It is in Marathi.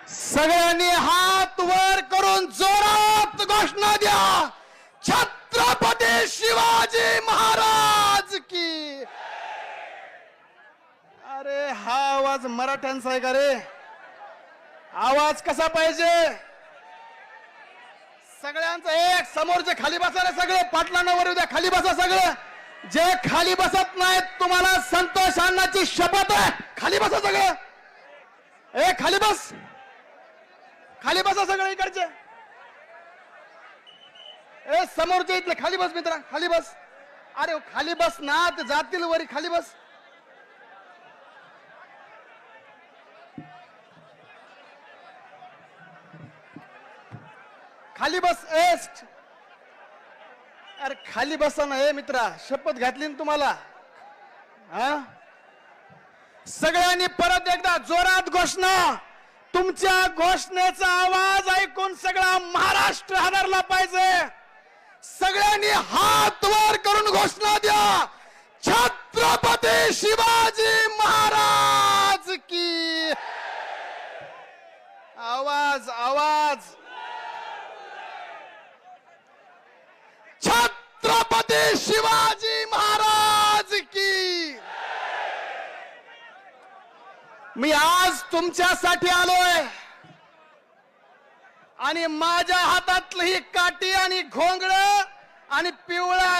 सगळ्यांनी हात वर करून जोरात घोषणा द्या, छत्रपती शिवाजी महाराज की. अरे हा आवाज मराठ्यांचा आहे का रे? आवाज कसा पाहिजे सगळ्यांचा? एक समोरचे खाली बसा रे, सगळे पाटलांना वर उद्या खाली बसा. सगळं जे खाली बसत नाहीत तुम्हाला संतोष अण्णाची शपथ आहे, खाली बसा सगळं. ए खाली बस, खाली बसा सगळे इकडचे. ए समोरचे इथले खाली बस मित्रा, खाली बस. अरे खाली बस ना, ते जातील वरी, खाली बस. खाली बस. एस्ट अरे खाली बसा ना. ए मित्रा शपथ घातली ना तुम्हाला. हा सगळ्यांनी परत एकदा जोरात घोषणा. तुमच्या घोषणेचा आवाज ऐकून सगळा महाराष्ट्र हादरला पाहिजे. सगळ्यांनी हात वर करून घोषणा द्या, छत्रपती शिवाजी महाराज की. आवाज आवाज. छत्रपती शिवाजी महाराज की. मी आज तुमच्यासाठी आलोय आणि माझ्या हातातली ही काठी आणि घोंगड आणि पिवळा